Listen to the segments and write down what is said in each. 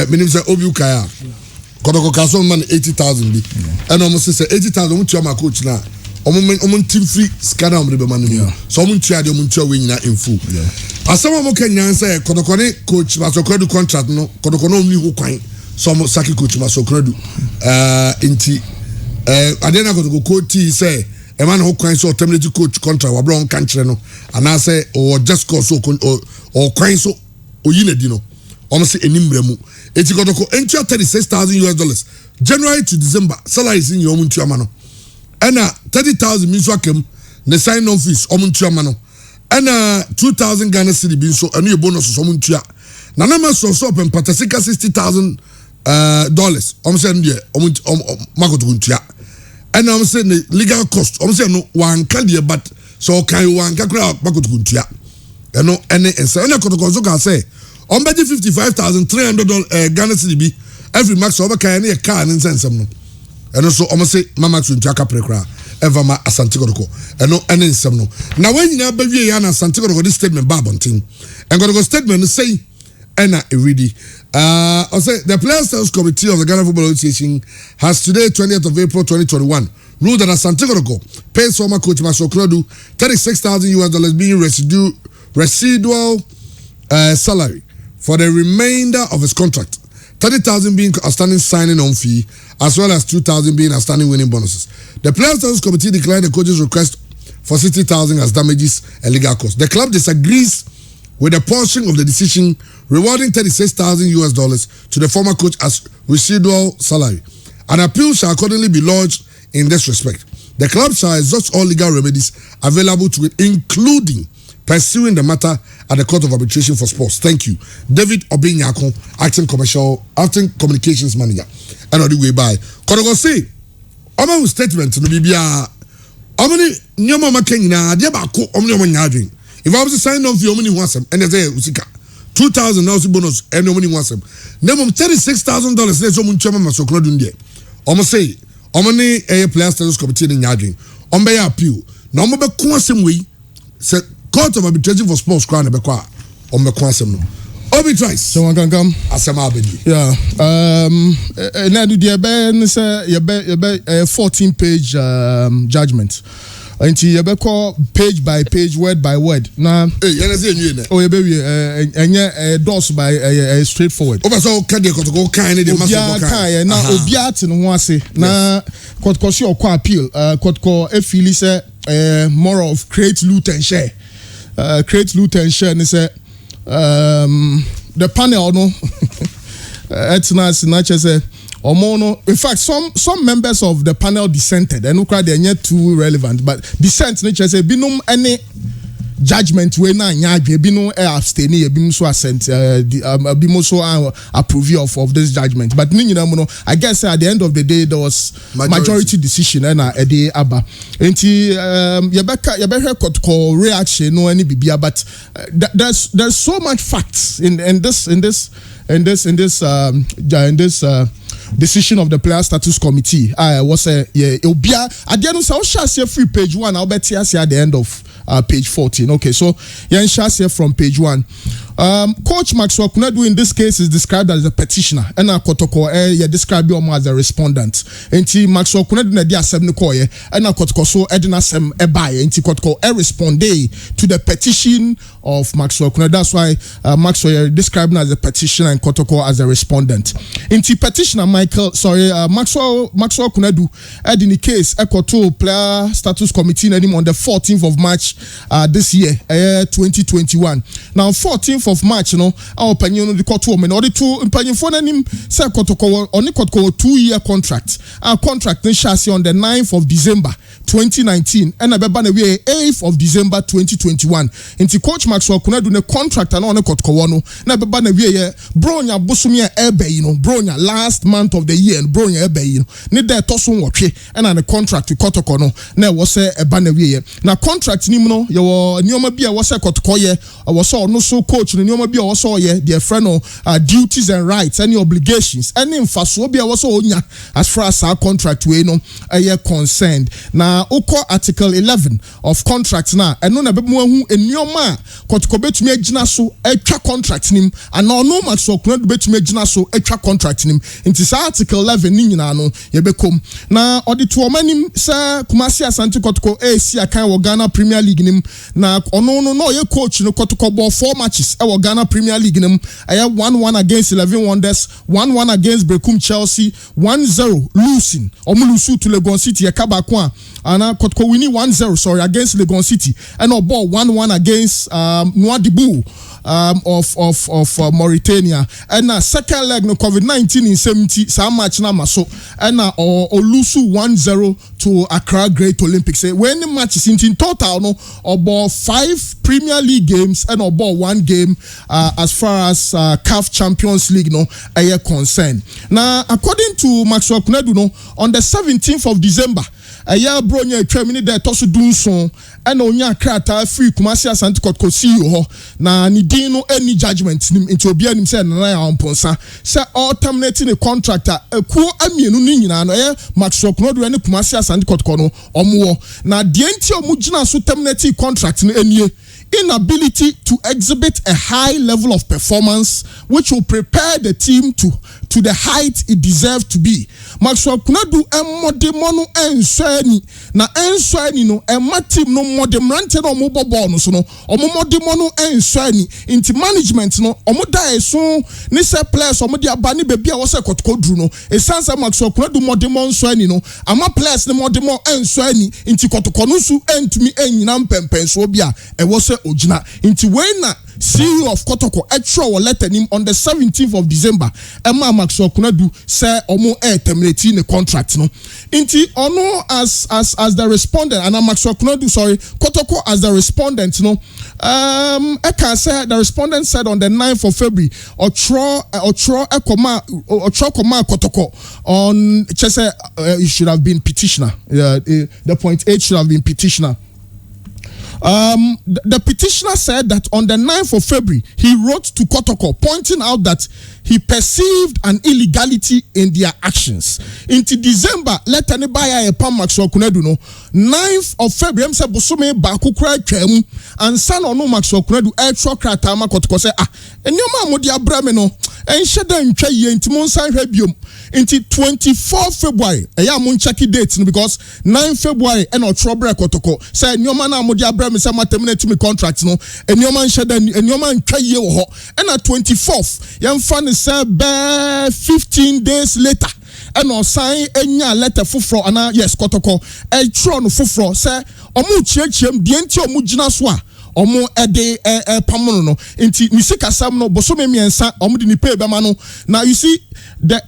minim say obi ukaya kodoko kaso man 80,000 bi and almost say 80,000 mutua ma coach na omo team free scanner omre be manu so omo ntua de omo ntua we nyina in full asama mo kanya say kodoko ne coach Masokradu contract no kodoko no omni ho kwan so omo saki coach Masokradu inti adena kodoko coach say e man ho kwan so terminate coach contract wa bro on kanchre no ana say or just cause so or kwan so oyinadi no omo say enimre mu eti kodoko entua $36,000 January to December salary is in your omo ntua ma no ana 30,000 means wakem the sign on fees omuntua ma no ana 2,000 Ghana cedi bi so anu ye bonus so omuntua na na so open patasika $60,000 say ndie makoto kuntua ana say the legal cost say no wan ka de but so kan wan ka kra makoto kuntua eno ene ensa ana koto so ka say beji $55,300 Ghana cedi bi every max over kan na ye car nsensem no eno so say mama tuntua ka prekra ever ma Asante Kotoko eno ene nsem no na when nyina ba wie ya na Asante Kotoko this statement ba bontin and Kotoko statement say ena eridi I say the Players Sales Committee of the Ghana Football Association has today 20th of April 2021 ruled that Asante Kotoko pays former coach Masokradu $36,000 being residual salary for the remainder of his contract, 30,000 being outstanding signing on fee, as well as 2,000 being outstanding winning bonuses. The Players Sales Committee declined the coach's request for 60,000 as damages and legal costs. The club disagrees with the portion of the decision rewarding $36,000 to the former coach as residual salary. An appeal shall accordingly be lodged in this respect. The club shall exhaust all legal remedies available to it, including pursuing the matter at the Court of Arbitration for Sports. Thank you. David Obinyako, acting communications manager. And all the way by. Kotoko say, Omo statement no bibia. Omni nyoma makenya de ba ko omni omo nyadwen. If I was to sign on for omni wasem and say usika 2,000 now bonus and omni wasem. Nemum $36,000 na so mun chama Masokradu ndie. Omo say, omni Players Sales Committee ni nyadwen. Ombe ya appeal. Na omo be ko asem we say Court of Arbitration for Sports crown be kwa o me kwa asem no obi twice so one can come asem abedi na do the be say you be 14-page judgment until you be call page by page, word by word na you say you na o you be enye doors by straightforward over so can dey go kan dey maso go kan na obi ate no ho ase na kotko si okwa appeal kotko e feel say more of create loot and share and say the panel no it's nice say no. In fact, some members of the panel dissented and they're not too relevant, but dissent nature say binum any judgment we na nyadwe bi no abstain e bi so assent bi mo so approve of this judgment, but ni nyina mo no I guess at the end of the day there was majority decision na e dey aba enti you better call reaction no any bibia, but there's so much facts in this decision of the Player Status Committee. I was obia at the end of so free page 1 I'll bet at the end of page 14. Okay, so yeah, here from page 1. Coach Maxwell Konadu in this case is described as a petitioner, and Kotoko described him as a respondent. Enti Maxwell Konadu na dia asem ne koye, and Kotoko so edina asem ebaye. Enti Kotoko responde to the petition of Maxwell Konadu. That's why Maxwell described him as a petitioner and Kotoko as a respondent. Enti petitioner Maxwell Konadu in the case Ekoto Player Status Committee on the 14th of March this year 2021. Now 14th of March, you know, our opinion the court woman or the two opinion for him say Kotoko only Kotoko 2-year contract. Our contract in chassis on the 9th of December 2019 and a beba na 8th of December 2021. Inti Coach Maxwell Konadu ne contract and on Kotoko no na beba na bronya bosumia ebe you know bronya last month of the year and bronya ebe you know ne there tosun wotwe and the contract to Kotoko no na was say eba na na contract ni team no your nneoma bi a was a kotokoye was no so coach no nneoma bi a was ye their friend duties and rights any obligations any mfaso bi a was onya as far as our contract we no concerned na oko article 11 of contract na eno na bemu hu nneoma kotoko betumi agina so atwa contract nim and no max okuna betumi agina so atwa contract nim nti sa article 11 ni nyina no ye bekom na audit womanim sa Kumasi Asante Kotoko AC akan wo Ghana Premier League nim na ono no ye coach no Kotoko ball 4 matches e wo Ghana Premier League nim aya 1-1 against 11 Wonders, 1-1 against Brekum Chelsea, 1-0 losing omu to Legon City e kabako a ana Kotoko winning 1-0 against Legon City and no ball 1-1 against Nouadhibou of Mauritania and second leg no COVID-19 in 70 some match na maso and Olusu 1-0 to Accra Great Olympics. When the match is in total no about 5 Premier League games and about 1 game as far as CAF Champions League no are concerned. Now according to Maxwell Kunedu no on the 17th of December bro nya twamini de toso dunson and onya krata free Kumasi Asante Kotoko CEO ho na ni din no any judgment nim into obi anim say na ya omponsa say all terminating a contractor ekuo amienu ni nyina no Maxwell Kunedu ne Kumasi Asante Kotoko no omo na de enti omugina so terminating contract no enie inability to exhibit a high level of performance which will prepare the team to the height it deserves to be. Maxwell Kunedu modemonu ensani na ensani no team no modemrante no mo bobo no so no modemonu ensani into management no da so ni se players de abani bebi a wo se Kotoko dru no esansa Maxwell Kunedu modemon ensani no ama players ne modemon ensani into Kotoko no su entumi enyina mpempen so bia e wo se ojina into when na CEO of Kotoko actual letter him on the 17th of December Emma Maxwell Kunedu say omo terminate the contract no inti ono as the respondent and Maxwell Kunedu Kotoko as the respondent no I can say the respondent said on the 9th of February Otro koma Kotoko on say it should have been petitioner the point 8 should have been petitioner. The petitioner said that on the 9th of February, he wrote to Kotoko pointing out that he perceived an illegality in their actions. Into December, let anybody a Pam Maxwell Kunedu no 9th of February, say Bosume Bakukra Krem and son or no Maxwell Kunedu extra kratama Kotoko say and your mom would no and shada in Chay into Monsan Rebium into 24 February. A yamun checky dates because 9 February and no trouble Kotoko say your man Amodia Brem is a terminate me contract no and your man shada and your man Chay and at 24th, young fan is 15 days later. And no sign any letter fufro ana yes Kotoko a tron fufro say omu chiechem dienti omu jina swa omu ede pamono no inti misika sam no bosome miensa omu di ni pay bema no. Now you see the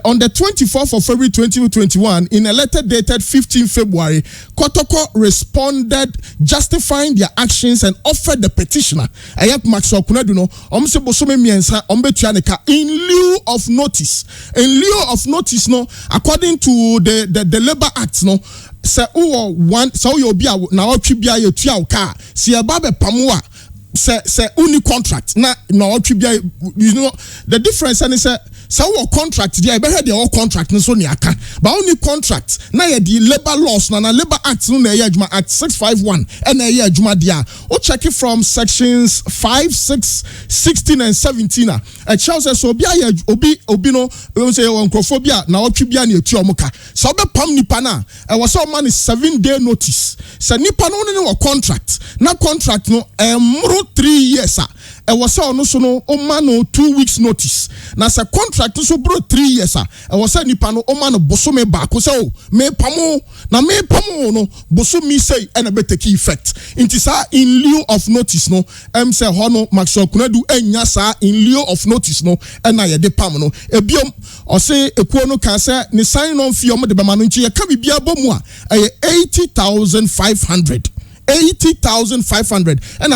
on the 24th of February 2021 in a letter dated 15 February Kotoko responded justifying their actions and offered the petitioner Ayap Maxwell Kunedu no se bosome miensa betua neka in lieu of notice no according to the Labor Act no se one so you be na otwi bia ye tua o car se e ba be pamo a se uni contract na otwi bia you know the difference and say so contract there be head your contract so ni aka but only contract na ye the labor laws na Labor Act no na ye adwuma Act 651 and na ye adwuma dia o check it from sections 5, 6, 16 and 17 a child says so bia ye obi no we say onkrofobia na otwi bia na etu omuka so be pam nipa na e was so man is 7-day notice say nipa no ne contract na contract no 3 years e was so no so no o man no 2 weeks notice na say contract so bro 3 years e was say nipa no o man bosome ba ko say o me pamo no bosomi say e na be take effect inti sa in lieu of notice no say hono Maxwell Kunedu enya sa in lieu of notice no e na ye de pam no ebiom o say ekuo no kan say ni sign on fee o mo de be ma no nchi ye ka bibia bomu a 80,500 and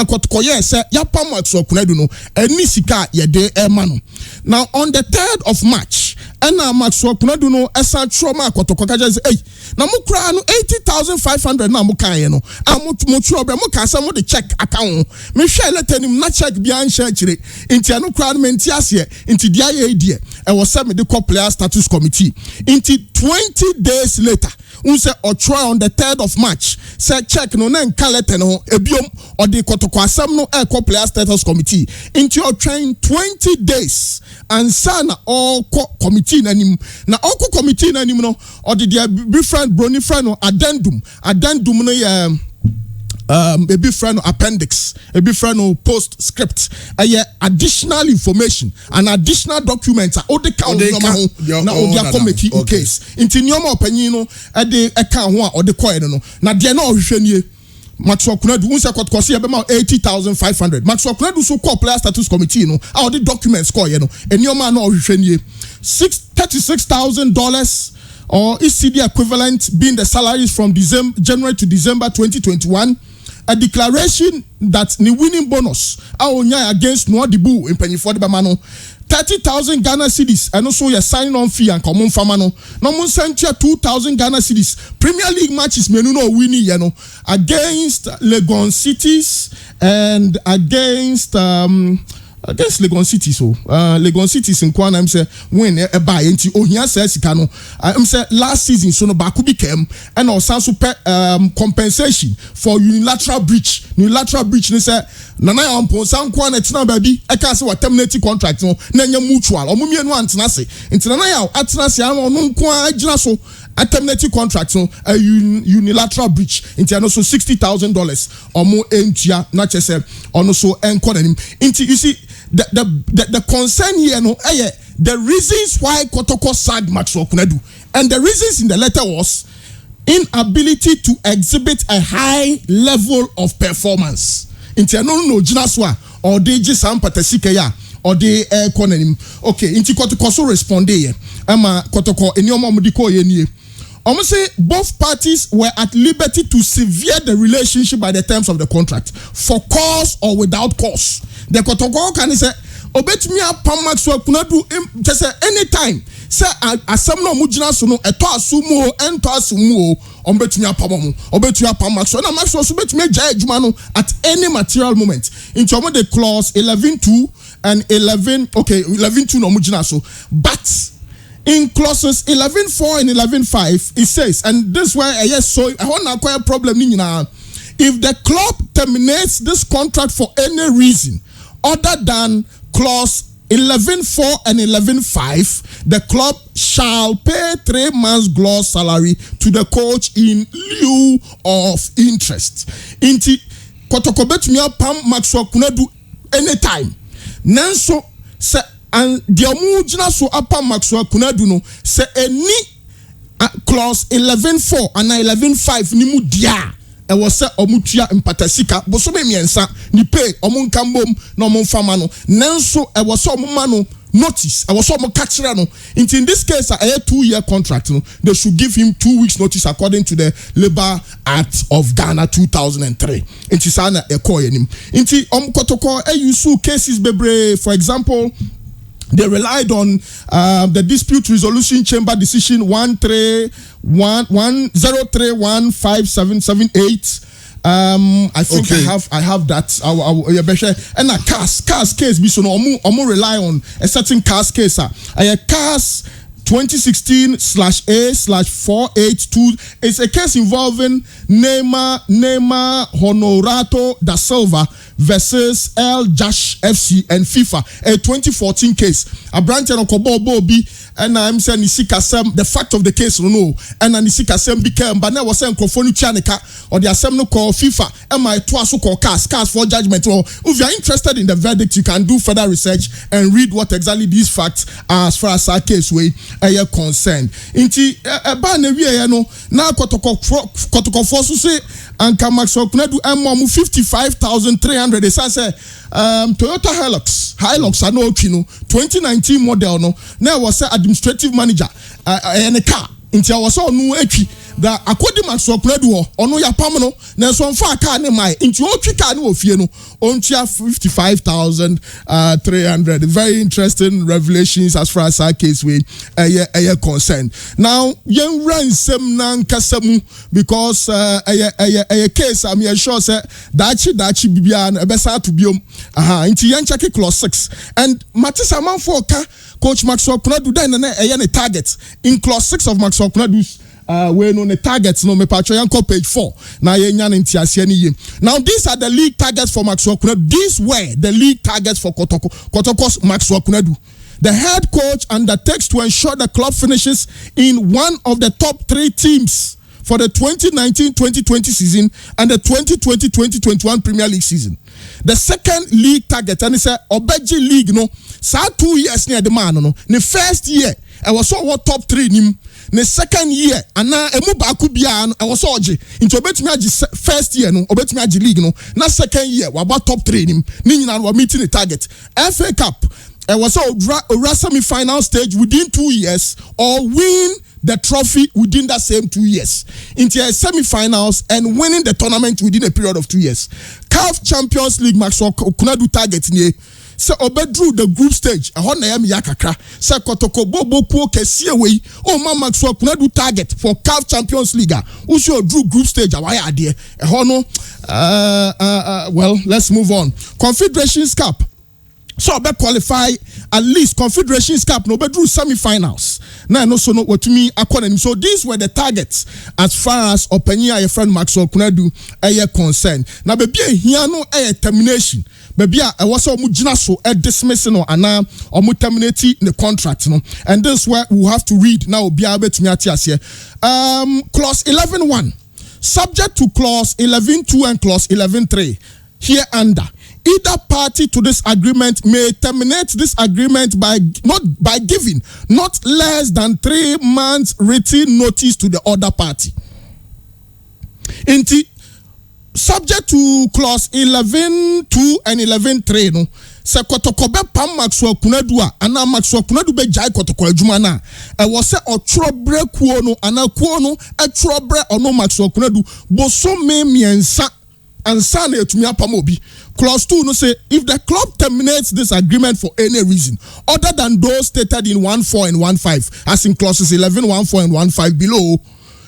Kotoko say yapam Maxwell Kunedu no any sika ye de emano. Now on the 3rd of March ɛna Maxwell Kunadu no ɛsan trauma kotoko kaje say hey na mo kura no 80,500 na mo kan no mo tro be mo ka say mo de check account me hwe letter nim na check bia nhya akire nti ano kura no menti ase nti dia ye die e wo say me de player status committee nti 20 days later unse try on the 3rd of March say check no na nka letter no ebiom odi kotoko asem no player status committee nti train 20 days and sana all committee nanim na all committee nanim no odi their different brony friend no addendum no a big friend appendix, a big friend postscript, additional information and additional documents all the count na odia committee case inti nyoma opanyino e de account ho or the coin no na de na ohwehwe nie Maxwell Kunadu unse kotkose e be ma 80,500 Maxwell Kunadu so call player status committee no all the documents call ye no enyoma na ohwehwe nie $36,000 or ECD equivalent being the salaries from January to December 2021. A declaration that the winning bonus against Nwadibu in Penny Ford Bamano 30,000 Ghana cedis and also your sign on fee and common famano. No mun sent 2,000 Ghana cedis. Premier League matches menuno winning against Legon Cities and against Legon City so Legon Cities in Kwana I'm say win a buy enti ohia says kano I'm say last season so no baku became and also super compensation for unilateral breach ni say nana ampo san Kwana tina baby e ka say terminate contract no na nya mutual omumienu antena se enti nana ya atena se an no nko agina so a terminate contract so a unilateral breach into also $60,000 or more entia not just also encouraging into you see the concern here no the reasons why Kotoko sacked Maxwell Kunadu and the reasons in the letter was inability to exhibit a high level of performance into no jinaswa or they just patasika ya or they economy okay into Kotoko so respond here ama Kotoko enyoma mudiko ye almost say both parties were at liberty to sever the relationship by the terms of the contract for cause or without cause. The Kotoko can say obetumi apam Maxwell Kunadu just say anytime say asem no mujina so no eto asumu ento asumu obetumi apam Maxwell na Maxwell so betumi gya adwuma no at any material moment into the clause 11.2 and 11.2 no mujina so but in clauses 11.4 and 11.5, it says, and this is why so I want to acquire a problem now. If the club terminates this contract for any reason other than clause 11.4 and 11.5, the club shall pay 3 months gross salary to the coach in lieu of interest. Inti Kotoko betumi apam Maxwell Kunadu anytime. Nanso se and the omujina so upper Maxwell Kunadu no say any clause 11.4 and 11.5 ni mu dia e was say omutuampatasika bosome miensa ni pay omunkambom na omfama no nanso e was omuma no notice I was so catch no in this case a 2-year contract no they should give him 2 weeks notice according to the Labor Act of Ghana 2003 inti sana e call him inti Kotoko use cases bebre for example they relied on the dispute resolution chamber decision 103157778. I think okay. I have that. And a CAS case. We so no rely on a certain CAS case. A CAS 2016/A/482 is a case involving Neymar Honorato da Silva versus El Jash FC and FIFA, a 2014 case. A branch of Kobo and I'm saying the fact of the case no and Nisika Sem became but now was saying Kofonu Chanika or the assembly call FIFA and my twasu call CAS for judgment. Or if you are interested in the verdict, you can do further research and read what exactly these facts are as far as our case way are concerned. Inti no now Kotoko force say and Maxwell Kunadu and 55,300 they say Toyota Hilux I know 2019 model no now was administrative manager in a car until I was all new that akodi Maxwell Kunedu ono ya pam no na so mfa aka ne mai nti o twi ka ne ofie no ontia 55,300. Very interesting revelations as far as our case we concerned. Now yen ran sem na nkasamu because a case I'm sure say dachi bibia na ebesa to biom nti yen check clause 6 and Matisa Manfo Coach Maxwell Kunedu then na target in clause 6 of Maxwell Kunedu's we know the targets no me patcho yanko page 4 na yenya ntiase ni ye. Now these are the league targets for Maxwell Kunedu. These were the league targets for Kotoko's Maxwell Kunedu. The head coach undertakes to ensure the club finishes in one of the top 3 teams for the 2019-2020 season and the 2020-2021 Premier League season. The second league target and it's a Obeji League no sa 2 years near the man no. The first year I was so what top 3 nim. The second year and now emu baku bia I was oje into obetumi agi first year no obetumi agi league no na second year we about top 3 nim ni nyina we meeting the target. FA Cup I was so semi-final stage within 2 years or win the trophy within that same 2 years into a semi-finals and winning the tournament within a period of 2 years. CAF Champions League Maxwell Kunedu target ni se obedru the group stage ehon na yam yakakra se Kotoko boku kese we o ma Maxwell Kunedu target for CAF Champions League uso drew group stage awaya ade ehon no well let's move on. Confederations Cup so be qualify at least Confederations Cup no be drew semi-finals na no so no watumi akona. So these were the targets as far as Openya your friend Maxwell Kunedu concerned. Now be here no termination baby I was so mujina so dismissing no ana or terminating the contract no, and this is where we have to read now be able to here clause 11.1 subject to clause 11.2 and clause 11.3 here under. Either party to this agreement may terminate this agreement by giving not less than 3 months written notice to the other party. Subject to clause 11.2 and 11.3 no se Kotoko be pam Maxwell Kunedu ana Maxwell Kunedu be jai Kotoko adwuma na e wo se otrobre kuo no ana kuo no etrobre ono Maxwell Kunedu boso me miensa ansa na etumi apam obi. Clause 2 no say if the club terminates this agreement for any reason other than those stated in 1.4 and 1.5 as in clauses 11.1.4 and 1.5 below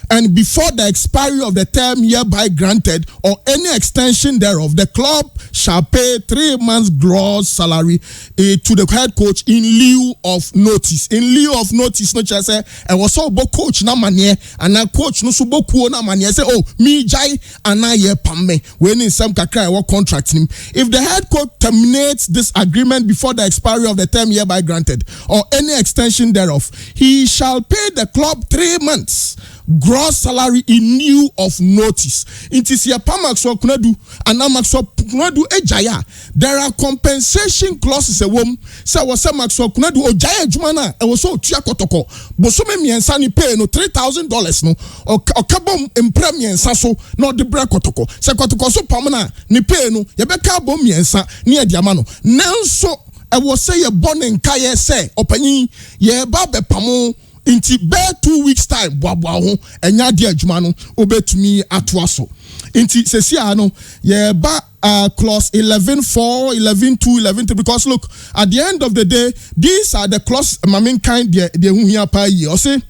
and before the expiry of the term hereby granted or any extension thereof, the club shall pay 3 months gross salary to the head coach in lieu of notice. In lieu of notice, no just say I was so bo coach na manye and a coach no so boku na manye say oh me jai and I ye pamme when in some kakra what contract him. If the head coach terminates this agreement before the expiry of the term hereby granted or any extension thereof, he shall pay the club 3 months gross salary in lieu of notice. It is your Maxwell Kunedu and Maxwell Kunedu ejaya. There are compensation clauses a wom. So was a Maxwell Kunedu ojaya jumana. I was so tia Kotoko. Bosome miensa ni pay no $3,000 no. O kabom impre miensa so no de bra Kotoko. Se Kotoko so pamana ni pay no. Yebe kabom miensa ni ediamano. Nanso I was say ye born in kaye say opanyi ye ba be pamo. Inti be 2 weeks time boa ho enya de adwuma no obetumi atoaso inti sesia no ye ba clause 11.4 11.2 11.3 because look at the end of the day these are the clause main kind de hu hia pa yi o say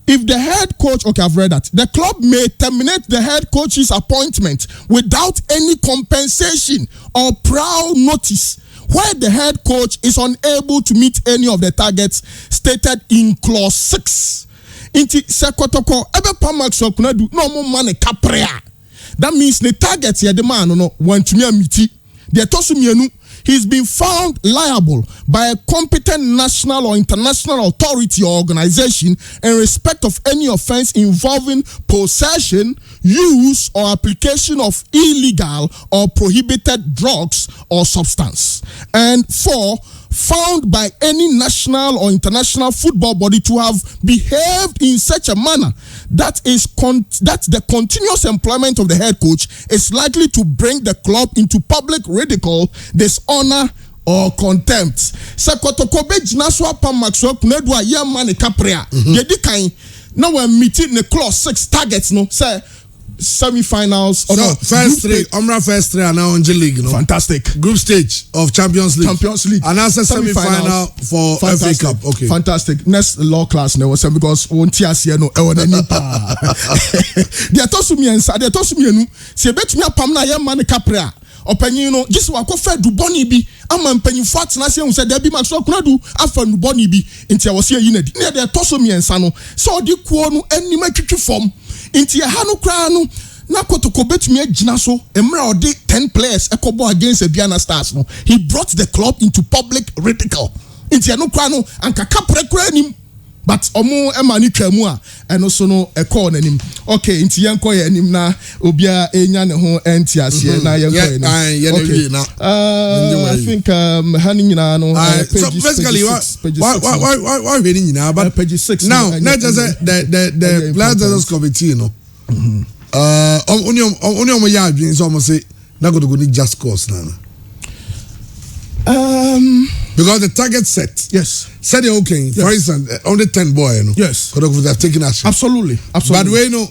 if the head coach, okay, I've read that. The club may terminate the head coach's appointment without any compensation or prior notice where the head coach is unable to meet any of the targets stated in clause 6. Inti sekotoko ebe pa Maxwell Kunedu no mo mane kaprea. That means the targets here the man no want to meet. The tosu mienu he's been found liable by a competent national or international authority or organization in respect of any offense involving possession, use, or application of illegal or prohibited drugs or substance. And 4, found by any national or international football body to have behaved in such a manner that the continuous employment of the head coach is likely to bring the club into public ridicule, dishonor, or contempt. Sekotoko be jina so apa Maxwell Kunedu a ye mane kaprea. Yedi kan Now we're meeting the clause 6 targets, no, say semi-finals. So first three are now in G League, no? Fantastic. Group stage of Champions League. And that's a semi-final for FA Cup. Okay. Fantastic. Next law class, no, because one TS here, no, they are tossing me inside. They are tossing me, no. See, bet me a pamna ya man capra. Openyi no just wako fe du boni bi ama mpanyi fat na se hu se da bi max kuna du afa du boni bi ntia wo se yinadi na de toso miensa no so di kuo no anima twitwi fom ntia ha no kra no na kotoko betumi agina so emra odi 10 players ekobo against Abiana Stars no he brought the club into public ridicule ntia no kra no anka kapre kra nim but omo ema ni twamu a eno so no ekọ nanim okay nti yenko ye anim na obia enya ne ho enti ase na yenko ye okay I think hani nyina no so basically why we nyina but page 6 now not just the players committee no only ya adwin so almost say na go to just cause na because the target set. Yes. Said okay. Yes. For instance, only 10 boy, you know. Yes. Could have taken action. Absolutely. But we know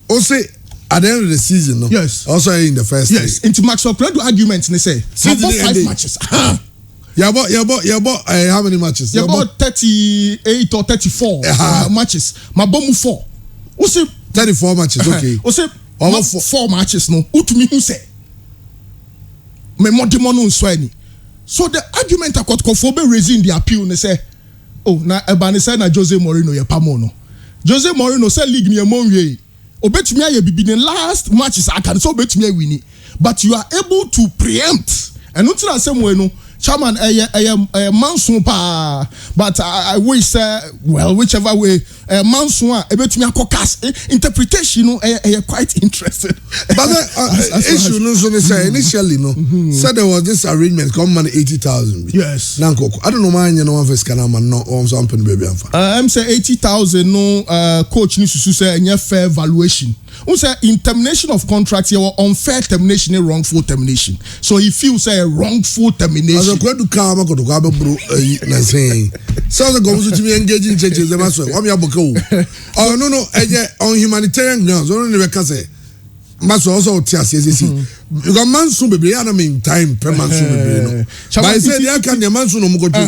also at the end of the season, no. Yes. Also in the first. Yes. Into Max Ocredo arguments, they say. About 5 matches. Yeah, but how many matches? Yeah, about 38 or 34 matches. Mabomu 4. Who say 34 matches? Okay. Who say 4 matches? No. Who to me who say? Me more demon unswani. So the argument I got Kofobe raising the appeal and they say, oh, na Ebani say na Jose Mourinho ye pamono. Jose Mourinho say league ni monwe. Obetumi aye bibi the last matches I can so obetumi win. But you are able to preempt. And not the same way no. Chairman Manson pa but I wish well whichever way Manson ebetumi akokas interpretation no quite interested. But the issue no so they say initially no said there was this arrangement come man 80,000. Yes. Nanko I don't know man you know one first can man no on something baby amfa. I'm say 80,000 no coach ni susu say any fair valuation. Who say in termination of contract here unfair termination and wrongful termination. So he feels say a wrongful termination. As a kwadu ka ma kodo ka be bro na saying. So the go so to me engaging churches them as well. What me aboka o. Oh no on humanitarian grounds. Only we can say maso also tiase see. Because manso bebre ya na mean time per manso bebre no. But I say they can the manso no mo go do.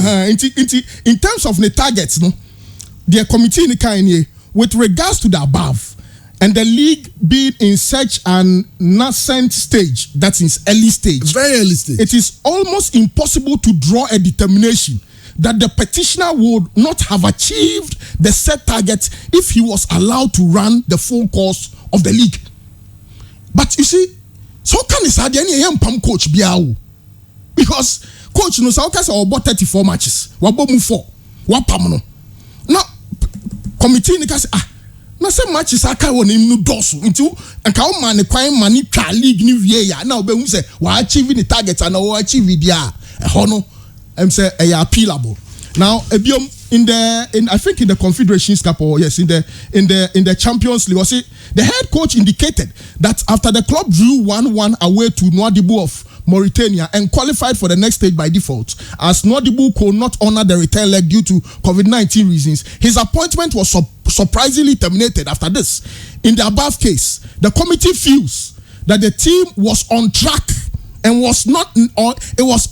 In terms of the targets no. The committee in the kind here with regards to the above and the league being in such an nascent stage, that is early stage. Very early stage. It is almost impossible to draw a determination that the petitioner would not have achieved the set target if he was allowed to run the full course of the league. But you see, so can he say any pam coach biao? Because coach knows how can say about 34 matches. Wabo move 4. Wapam no. Now committee ni kasi na se matches aka won im no doso nti anka o man kwan mani twa league ni wie ya na obehu se wa achieve the target and wa achieve dia ho no em say e appealable. Now ebiom I think in the Confederations Cup or yes in the Champions League, was it the head coach indicated that after the club drew 1-1 away to Nouadhibou of Mauritania and qualified for the next stage by default, as Nouadhibou could not honor the return leg due to COVID-19 reasons, his appointment was surprisingly terminated after this. In the above case, the committee feels that the team was on track and was not. It was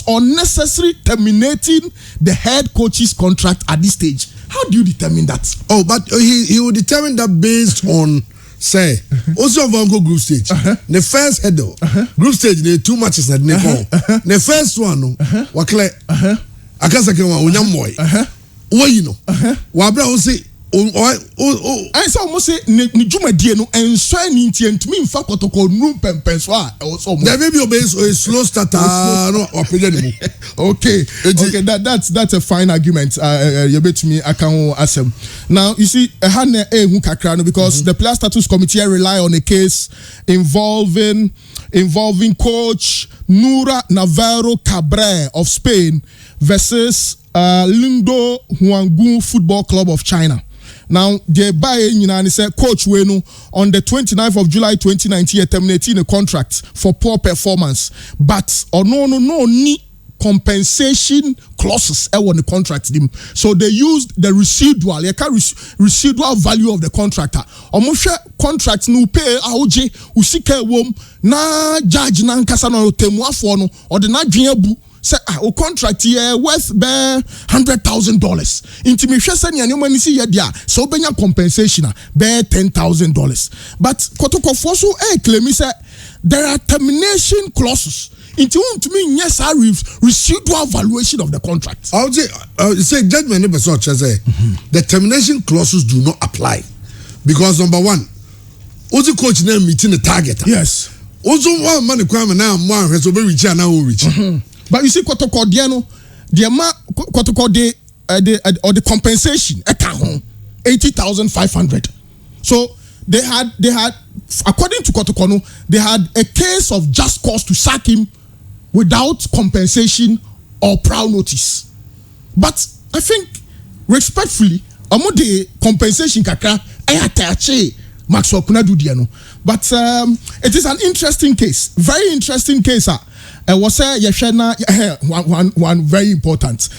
unnecessary terminating the head coach's contract at this stage. How do you determine that? Oh, but he will determine that based on say also of Uncle group stage. The first head group stage the 2 matches that they call. The first one no wakle akasa ke one onyamoy. Wo you know. Wa bra o say I saw almost say ni dwumadie no enso ani ntie ntumi mfa kotoko nu pempen so a e so mo. There may be a slow starter no opinion mu. Okay, that's a fine argument. You bet me I can asem. Now you see ehane ehu kakra no because the player status committee rely on a case involving coach Nura Navarro Cabrera of Spain versus Lindo Huangun Football Club of China. Now, the buyer said Coach Wenu on the 29th of July 2019 terminating a contract for poor performance. But no ni compensation clauses on the contract. So they used the residual, residual value of the contractor. Omushe contract no pay aoje usike wom na judge na nkasa no temuafo no or the na dweabu say o contract here worth be $100,000. Inti me hwe sani anyoma ni si ye dia so obenya compensation be $10,000. But kotokofo so claim say there are termination clauses. It won't mean yes, I residual valuation of the contract. I would say judgment the termination clauses do not apply because number one, also coach name meeting the target. Yes. Also one money crime now one has over reach and now reach. But you see, Kotokodiano, the amount Kotokode or the compensation at home 80,500. So they had according to Kotokono, they had a case of just cause to sack him without compensation or prior notice. But I think respectfully, the compensation kakra ayatache Maxwell Kunadu Diano. But it is an interesting case, very interesting case. Was one very important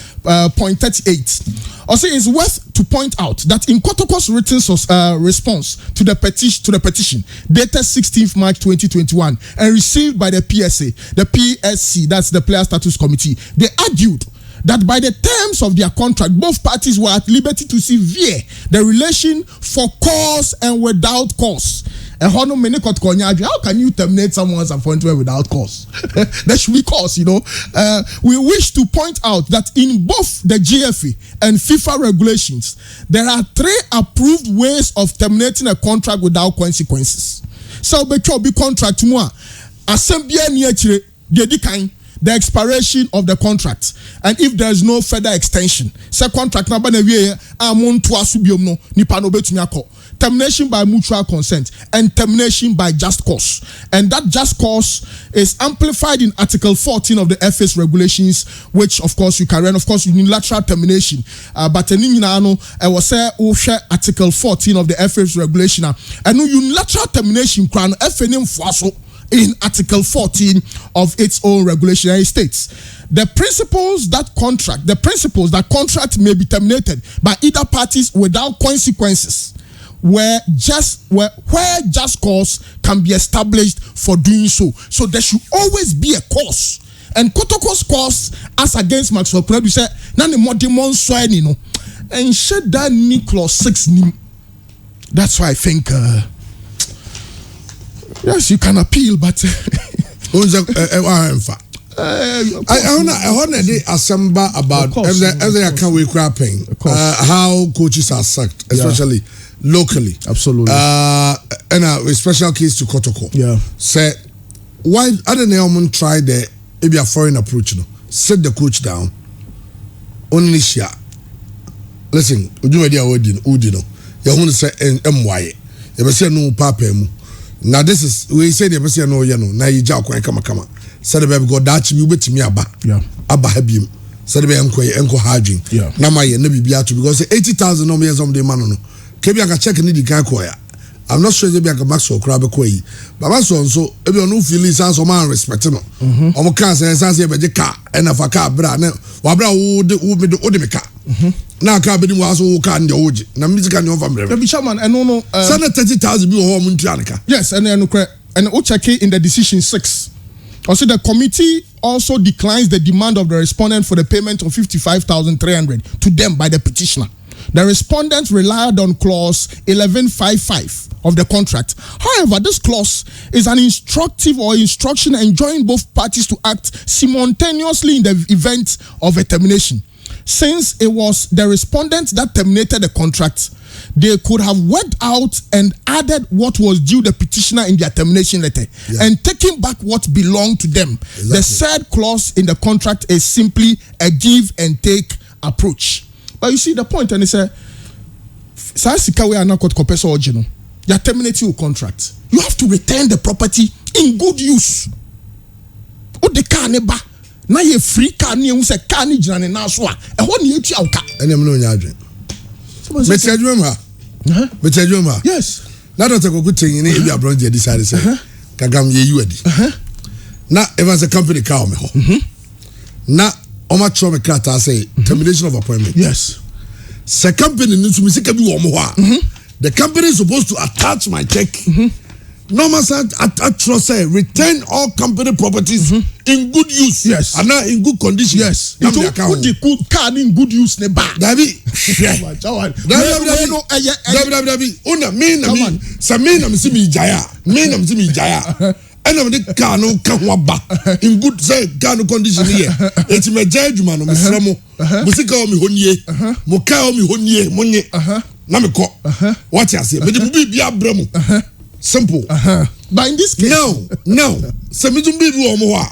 point 38. Also, it's worth to point out that in Kotoko's written response to the petition dated 16th March 2021 and received by the PSC, that's the Player Status Committee, they argued that by the terms of their contract, both parties were at liberty to sever the relation for cause and without cause. How can you terminate someone's appointment without cause? There should be cause, you know. We wish to point out that in both the GFA and FIFA regulations, there are 3 approved ways of terminating a contract without consequences. So, be contract more. The expiration of the contract, and if there is no further extension, say contract number termination by mutual consent and termination by just cause, and that just cause is amplified in Article 14 of the FA's regulations, which of course you can run, of course unilateral termination. But I was say Article 14 of the FA's regulation, and unilateral termination can in Article 14 of its own regulation. It states the principles that contract may be terminated by either parties without consequences where just cause can be established for doing so. So there should always be a cause. And Kotoko's cause as against Maxwell Kunadu said, "Nani more demon swine, and should that need clause 6 nim." That's why I think yes, you can appeal, but I assemble about every account we grappling how coaches are sacked, especially locally. Absolutely. And a special case to Kotoko. Yeah. Say why other Neomon try the maybe a foreign approach, sit the coach down. Only share. Listen, Udino. You say MY. You say no papa. Now this is we say the person no na yija kwan kama said the baby go that me betimi aba habim said the enko hardwin na my na bibia to because 80,000 no me some dey man no kebi aka check ni di kan koya. I'm not sure they be Maxwell crab koyi baba so ebi onu feel sense o man respect no o kan sense e be car and afa car bra na wa bra wo de me car na car be ni wa so wo car ndi oji na music and over me be chairman and no 30,000 bi ho mun tuanka. Yes, and o check in the decision 6. Also, the committee also declines the demand of the respondent for the payment of 55,300 to them by the petitioner. The respondent relied on clause 1155 of the contract. However, this clause is an instruction enjoining both parties to act simultaneously in the event of a termination. Since it was the respondent that terminated the contract, they could have worked out and added what was due the petitioner in their termination letter and taken back what belonged to them. Exactly. The said clause in the contract is simply a give and take approach. But you see the point, and it's a you're terminating your contract. You have to return the property in good use. What the car neighbor? Na ye free car ni ehun se car ni jina na so a ehon ni etua uka ene me no nya adwen metadwom ha yes na Dr. Kokutenyi ni ebi abron je decide say kagam ye you adi na even say company car me ho na oma tro me krata say termination of appointment. Yes. Se company ni tumi sika bi wo mo ho a. The company is supposed to attach my check. No matter at trust say return all company properties in good use. Yes. And not in good condition. Yes. Put the good car in good use ne ba. Dabi. Dabi. Una me na me. Sa me na me si mi jaya. Me na me si mi jaya. Ena me de car no ka ho ba. In good say car no condition here. Eti me jaya djuma no me sra mo. Mo sika o mi honie. Mo ka o mi honie. Mo nye. Na me ko. What you say? Me de bi bia bra mo. Simple. But in this case, no. So me don't be wo mo a.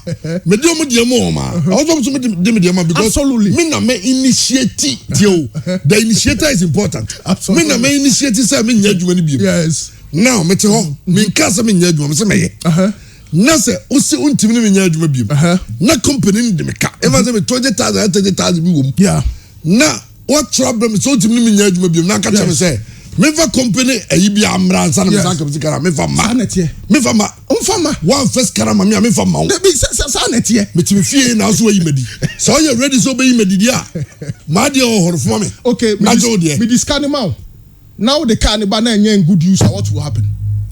Me dey mo dey mo ma. Also me dey ma because absolutely. Me na me initiate you. The initiator is important. Absolutely. Me na me initiate say me nya adwuma ni bi. Yes. Now me te ho. Me nka say me nya adwuma me say me ye. Na say o se untimi ni me nya adwuma bi. Na company ni de me ka. Even say me 20,000 30,000 bi wo mu. Yeah. Na what problem so untimi ni me nya adwuma bi. Na ka tell me say Mefa company ayi bi amra nsa na me sanka bi kara mefa ma. Mefa ma. Umfama. One first kara ma me mefa ma. The big sanete. Me ti fie na so ayi medi. So you ready so be medi dia. Ma dia o horfo me. Okay, me discard him out. Now the car ba na in good use, what will happen?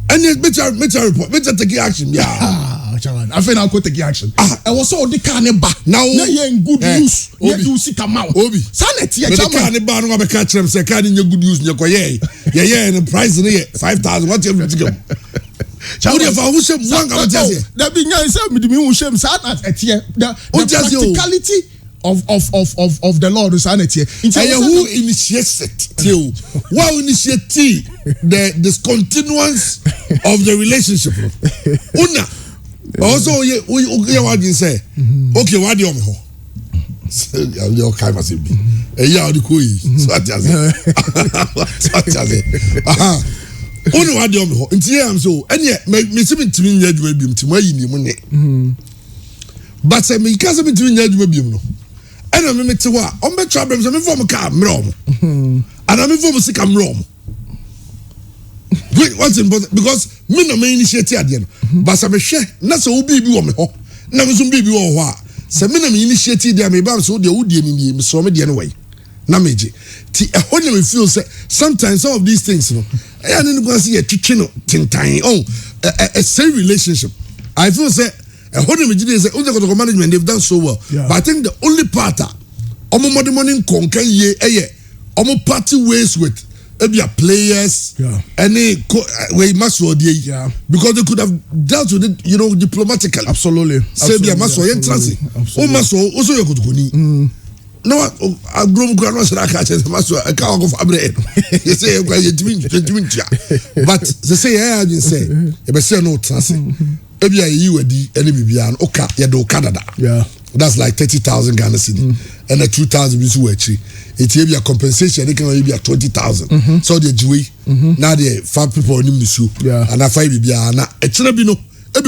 And me report. Me take action. Yeah. I feel now go take action. I was so the car ba. Now in good use. You do see come out. Obi. Sanete the car ba no be catch them say car in good use nyako ye. Yeah and the price ni 5,000 what you to go. What if I shame one ka tell you? That be nyan say me di me shame say at etie. The practicality of the Lord is sanity. Who initiates it? Who initiates the discontinuance of the relationship? Una. Also, we what you say. Okay, what do you mean? Your kind of be. Yeah, the koi. So I just Ono what do you mean? Inti am so. Enya me se me timi nya adwuma biom timo ayi ni mu ne. But say me ka se me timi nya adwuma biom no. Ena me te wa on be trouble so me form ka mrom. Ana me form sika mrom. What's important because me no me initiate ade no. But say me hwe na so obi bi wo me ho. Na me so bi wo ho a. Say me na me initiate ade me ba so de wo de ni me so me de no way. Na meje. Ti e ho me feel say sometimes some of these things no. I didn't go see a twitch no tintan. Oh, a same relationship. I feel say a whole say management they've done so well. Yeah. But I think the only part omo money conquer ye omo party ways with players any way because they could have dealt with it diplomatically. Absolutely. Say be maso yen transi. O maso also you could go no, I grown grandmas like I said, Master, I can't go for Abre. You say, but they say, I didn't say, if I say no, maybe you were the enemy, Oka, Yado, Canada. Yeah, that's like 30,000 Ghana cedi and a 2,000 Bisuachi. It will be a compensation, it can only be a 20,000. So the Jewy, now the 5 people in the shoe, and I 5 Bibiana, a Chinabino. Because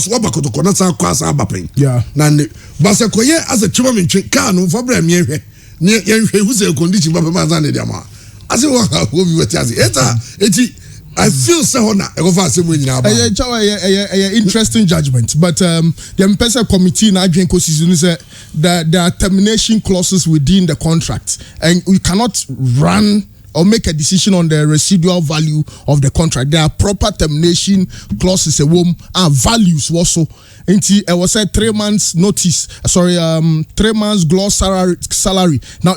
what about the Conasa class Abapping? Yeah, Nandi Basakoye as a Chuman car no for Bram near who's a condition of Mazan Dama. I say, what will be with I feel so honor. I go for some winning now. Interesting judgment, but the M-Pesa committee now drink that there are termination clauses within the contract, and we cannot run or make a decision on the residual value of the contract. There are proper termination clauses and values also. It was a 3 months notice. 3 months gross salary. Now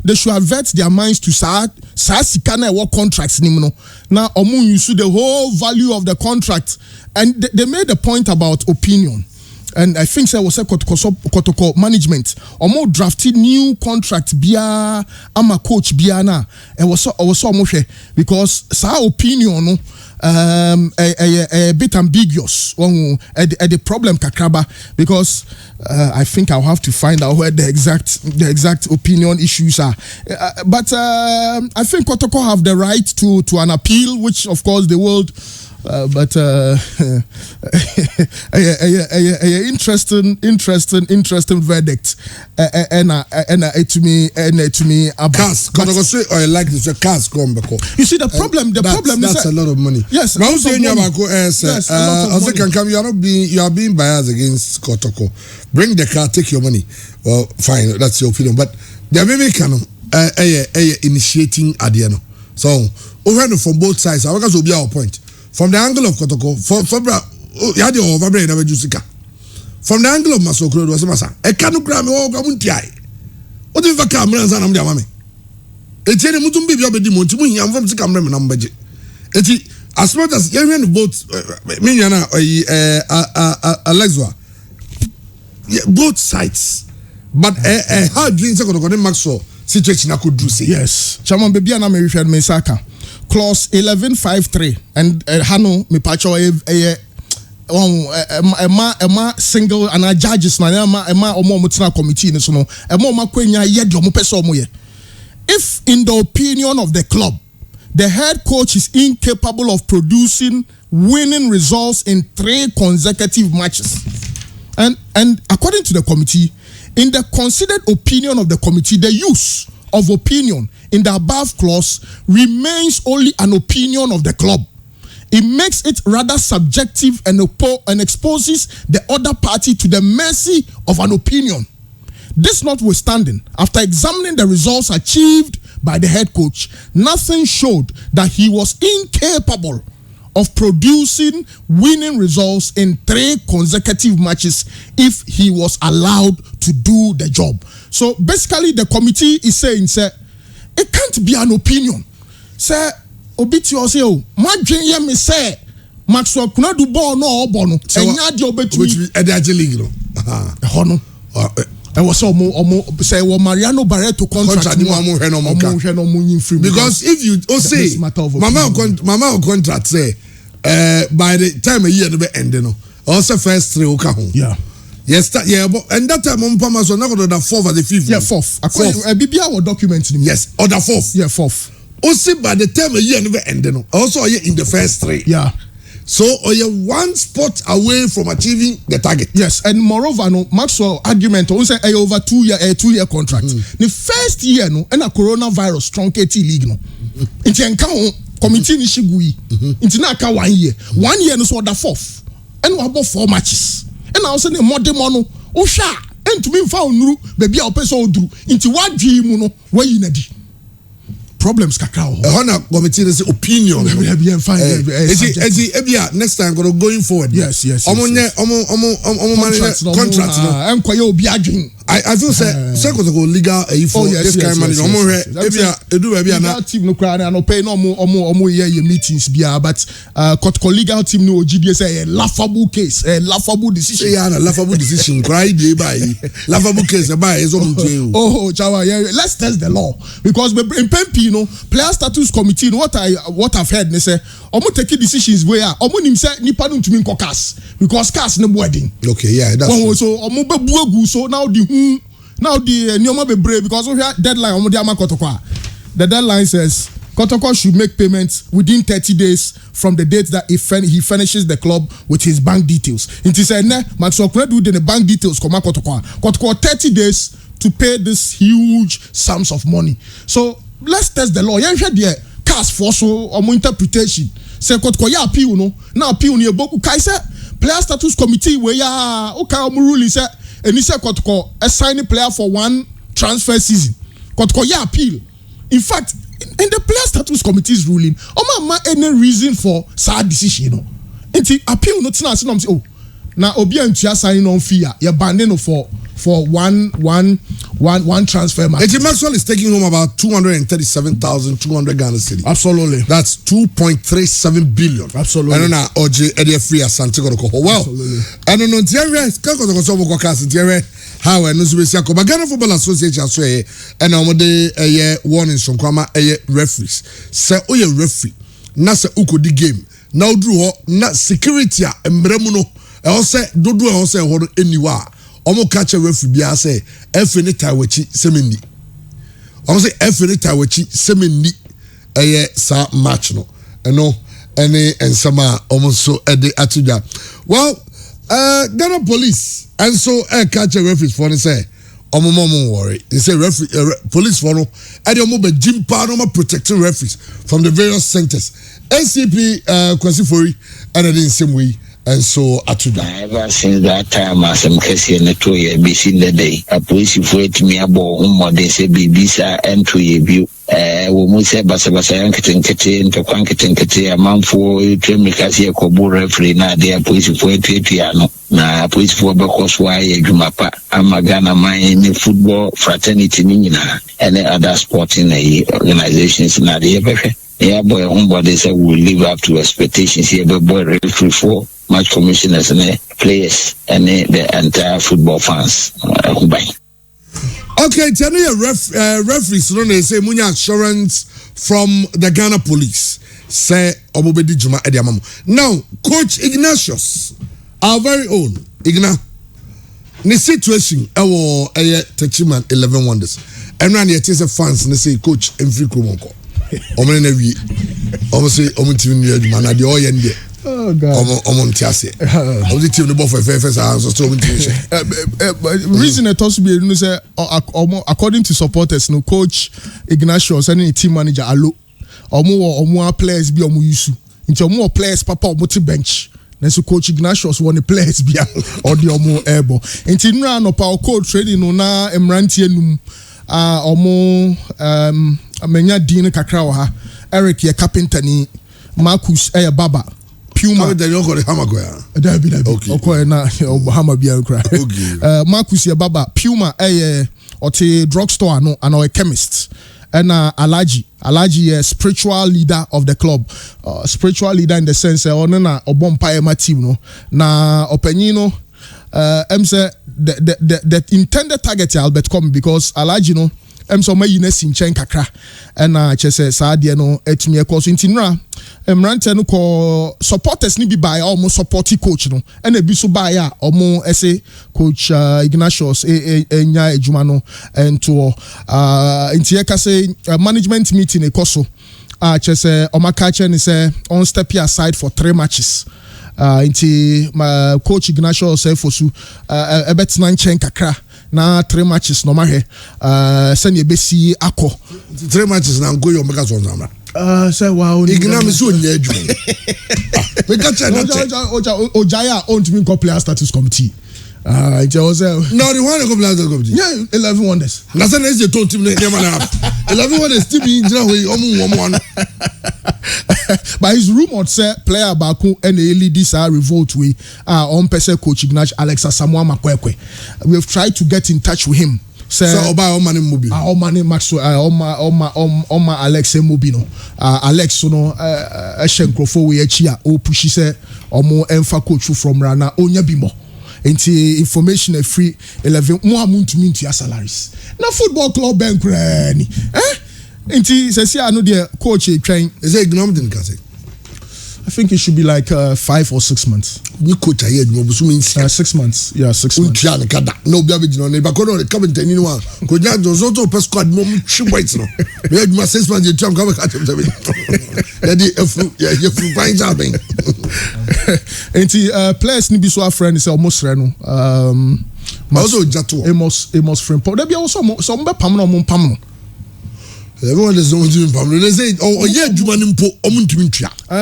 they should avert their minds to sikana what contracts now omun use the whole value of the contract, and they made a point about opinion. And I think there was a Kotoko management. Omo drafted new contract bia ama coach bia na. It was so much because sa opinion a bit ambiguous. The problem kakraba because I think I'll have to find out where the exact opinion issues are. But I think Kotoko have the right to an appeal, which of course the world but interesting verdict. And to me about cars. Say or like this, cars come back. You see the problem. That's a lot of money. Yes, but I'm saying you are being biased against Kotoko. Bring the car, take your money. Well, fine, that's your opinion. But the American initiating Adiano. So over from both sides, I will be our point. From the angle of Kotoko, from the angle of Masoko was Massa. A canogram or Gamunti. What if a camera and I'm the mammy? It's any Mutumbi Montimu, I'm from the camera number. As much as you're both Miniana Alexua, both sides. But a hard dream second of Maxwell situation I could do say. Yes. Chairman Baby and American Mesaka. Clause 1153 and Hano me pacho ema single and a judges na ema omo mutina committee ni so no ema omo kwenya ye de omo pese omo ye. If in the opinion of the club the head coach is incapable of producing winning results in 3 consecutive matches and according to the committee, in the considered opinion of the committee, the use of opinion in the above clause remains only an opinion of the club. It makes it rather subjective and exposes the other party to the mercy of an opinion. This notwithstanding, after examining the results achieved by the head coach, nothing showed that he was incapable of producing winning results in 3 consecutive matches if he was allowed to do the job. So basically the committee is saying, sir, it can't be an opinion. Sir, obiti o say o, madwen ye me say Maxwell kuna do ball no obono. Enya de obetumi. Which Edaje League no. Hono. I was say Mariano Barreto contract because if you say mama contract say by the time a year to be ending also first 3 oka ho yes and that time on Pama so now the 4th or the 5th 4th bibia our document yes or the 4th 4th also by the time a year to be ending also in the first 3 so you're 1 spot away from achieving the target. Yes, and moreover, no Maxwell argument on say over 2-year contract. The first year no, and a coronavirus truncated league no. Inti enka committee ni shigui. Inti na aka 1 year. 1 year no so the 4th. And we have 4 matches. And I also say more mono. Osha. And to me found nuru baby a person odru. Inti wa dream no where you nadi. Problems kakao. Honor committee is opinion. Next time going forward. Yes. Contract. I feel say go legal for this kind of money. Legal team no cry no pay no your meetings but legal team no GDS say a laughable case, a laughable decision. Yeah, a laughable decision. Cry day by laughable case by is on jail. Oh, Chawa, let's test the law because in PMP player status committee what I've heard they say omo take decisions where omo nim say nipa no ntumi nko cast because cast no wedding. Okay, yeah, that's so omo be buagu so now the Nyoma be brave because we have deadline omo dia Kotoko. The deadline says Kotoko should make payments within 30 days from the date that he finishes the club with his bank details. It is said Maxwell do the bank details come Kotoko 30 days to pay this huge sums of money. So let's test the law. Yeah, there cast for so interpretation. Say Kotoko ya appeal no. Now appeal ni boku kai say player status committee where ya okay rule say and he said Kotoko assign a player for 1 transfer season. Kotoko ya appeal. In fact, in the player status committee's ruling, any reason for sad decision, no. Inti appeal not na say oh na obi antua sign on fee ya banding for one transfer match. Eddie Maxwell is taking home about 237,200 Ghana cedi. Absolutely. That's 2.37 billion. Absolutely. I don't know Oje Eddie Free Asante Kotoko. Well, I don't know Thierry Kotoko so go cast Thierry how no so be but Ghana Football Association so and omode warnings from kwama referees. Say oye referee na say ukodi game. Now drew na security a mbremu no e say dodo e say ho anywhere. Omo catch a referee bia say efe ni tawachi semeni. Omo say efe ni tawachi semeni sa match no. No any and sama almost ede atuja. Well, Ghana police and so catch a referee for say omo worry. They say referee police for no and the omo be jimpa no protecting referees from the various centers. NCP Kwasi Fori and in the same way. And so atuda. Ever since that time, as I'm casing the 2 year BC the day, a police for it me about they say BBC and 2 year view. We must say Basa Yankee into Quankitin, a month for Tremicasi, Kobu referee, now they are police for it, piano. Now, police for because why Jumapa, Amagana, my football fraternity, and other sporting organizations, now they have. Yeah, boy, homebody said we'll live up to expectations here, but boy, referee for match commissioners and players and the entire football fans. Okay, tell me referees, so they say munya assurance from the Ghana police. Say Obobedi Juma Ediamamo. Now, Coach Ignatius, our very own Igna, the situation Techiman 11 Wonders. And when you tell fans, they say Coach Enfri Kumonko. Omen nevi say team ni man na de oyende oh god omo ntiase the team no ball for FFS so team reason it also be you say according to supporters no Coach Ignatius and team manager Alo omo players bi omo yusu nti omo players papa omo ti bench na so Coach Ignatius won the players bia or the omo airbo nti nra no pa coach training no na emrantie num omo amenya din kakra wa ha Eric ye carpenter ni Marcus Baba Puma the you call Hamagoya David okay na Bahama bia kra Marcus ye Baba Puma oti drugstore no and a chemist and Alaji spiritual leader of the club spiritual leader in the sense ono na obompa ma team no na opanyin no say the intended target Albert come because Alaji no so my units in chen kakra and chese sadia no etumi ekọ so ntinra emrante no ko supporters ni bi buy almost supporting coach no and e bi so buy a omo ese Coach Ignatius enya ejuma no ento ntie ka say management meeting ekọ so chese omaka che ni say on step aside for 3 matches inti my Coach Ignatius say for su ebetina chen kakra na 3 matches no mahe send ye besi akọ 3 matches na go your mega zone na say wow Ignam so nya adwu we got Ojaya on to me player status committee it was no the one go player status committee yeah 11 Wonders na say na is the team na 11 Wonders still be injira we omo but his rumored say player Baku and lead this revolt we on person Coach Ignatius Alexa Samoa Makwekwe. We have tried to get in touch with him. So oba money mobile. Money Maxwell oma Alex Mobino. Alex no Shenkrofo we chia o pushi say omo enfa coach from Rana Onya Bimo. Into information free 11 more amuntu mintu ya salaries. Na football club bank rani. Inti say I know the coach train is it economic in Kase? I think it should be like 5 or 6 months. We coach here you so mean 6 months. Yeah, 6 months. No be no ne ba kono come in any one. Ko nya zo to per squad mo chibwait no. Me aduma 6 months you come come catch them. Daddy you find something. Inti players ni bi so friend say almost reno. Also Jato. Amos friend. There be also some be pam no mo pam no. Everyone is doing family. They say, oh, yeah, you man impo,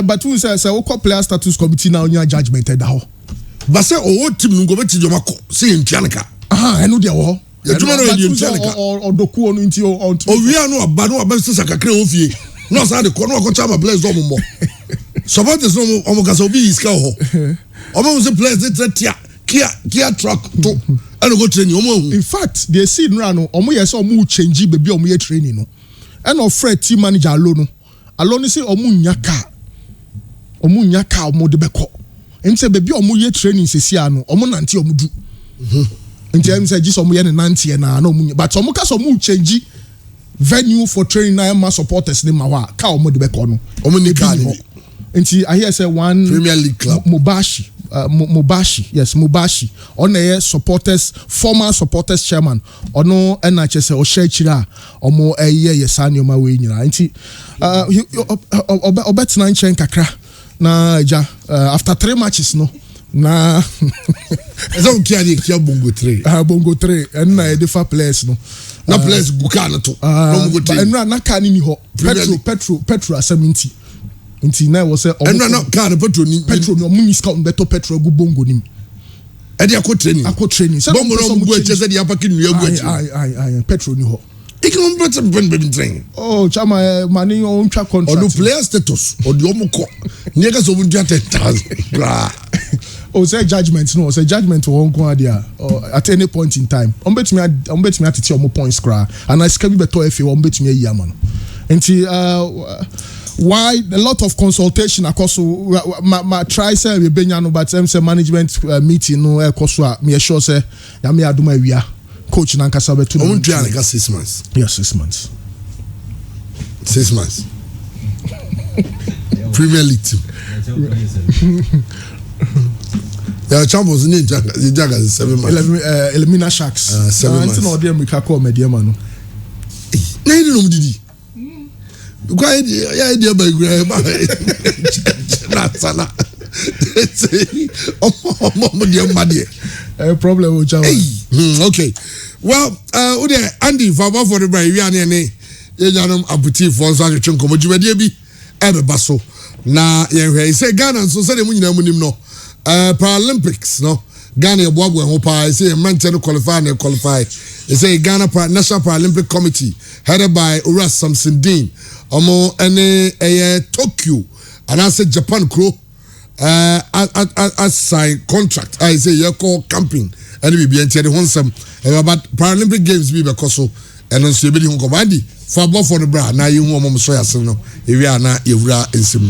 but who says, I will call player status committee now, your judgment at the but say, oh, team go back to your mako, see in Tianaka. I know they are. Or Doku on into your own. Oh, we are no about no about Saka Creofie. No, sir, the corner of Cochama plays no more. Support is no Omokasobi is cow. Almost a place that Kia truck to and go train you. In fact, they see Rano, Omo yes, or more change baby or more training. And of Fred team manager alone say omu nyaka omo de beko enti baby omu ye training sesia no omo nanti omu du enti em say just omu ye nanti na omu but omu ka so omu change venue for training na ma supporters ni ma wa ka omu de beko no omu ni ka ni enti I hear say one Premier League club Mubashi on a supporters former supporters chairman ono na chese o share chira omo eye yesani o ma we nyina nti obetina nchen kakra na ja after 3 matches no na esa o kia bongo 3 bongo 3 and na edifa players no na players buka na to no bongo 3 and na ka ni ho petro 70 nti na wo say and na ka na petro no muni scout beto petro gu bongo nim e dey akọ training bongo no go e chese dey apaki nu egu ai petro ni ho ikon better ben train oh chama mani on twa contract or player status or the omukọ ni ka so bu 10,000 oh say judgment no say judgment won go there at any point in time on bet me atete omo points cra and I can be better if you on bet me year man nti why a lot of consultation across my try say we benya no but say management meeting no ekoso a me sure say ya me aduma wia coach nankasa betu no 6 months yes 6 months 6 months Premier League team yeah champions in Jaga 7 months Elimina Sharks 7 months no dey make call me dey man no na you no didi kwa ya dey by grandma na sala oh dey mad problem o chawa okay well Andy for the brain we are ne yejanum abuti for so atwetwe nkomo djumade bi ebeba so na yenhwe say Ghana so say dem nyina munim no Paralympics no Ghana eboabo ho pa say maintain qualify say Ghana National Paralympic Committee headed by Uras Samson Dean omo ene Tokyo and I say Japan crew as sign contract I say you call camping and we be enter the honsam about Paralympic Games be because so and on so be hu ko bandi for the bra na you hu omo so yasem no ewi ana ewura ensem